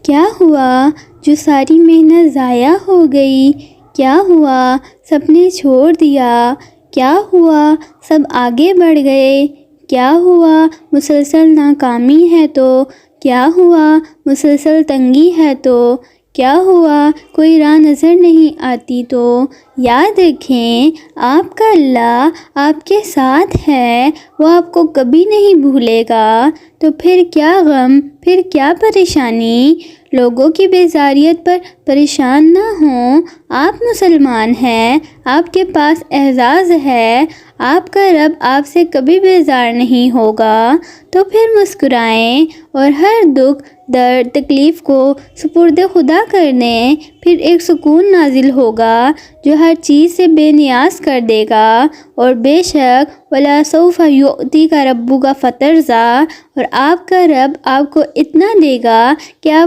کیا ہوا جو ساری محنت ضائع ہو گئی؟ کیا ہوا سب نے چھوڑ دیا؟ کیا ہوا سب آگے بڑھ گئے؟ کیا ہوا مسلسل ناکامی ہے تو؟ کیا ہوا مسلسل تنگی ہے تو؟ کیا ہوا کوئی راہ نظر نہیں آتی تو؟ یاد رکھیں آپ کا اللہ آپ کے ساتھ ہے، وہ آپ کو کبھی نہیں بھولے گا۔ تو پھر کیا غم، پھر کیا پریشانی؟ لوگوں کی بیزاریت پر پریشان نہ ہوں، آپ مسلمان ہیں، آپ کے پاس اعزاز ہے، آپ کا رب آپ سے کبھی بیزار نہیں ہوگا۔ تو پھر مسکرائیں اور ہر دکھ، درد، تکلیف کو سپرد خدا کر دیں، پھر ایک سکون نازل ہوگا جو ہر چیز سے بے نیاز کر دے گا۔ اور بے شک وَلَسَوْفَ يُعْطِيكَ رَبُّكَ فَتَرْضَىٰ، اور آپ کا رب آپ کو اتنا دے گا کہ آپ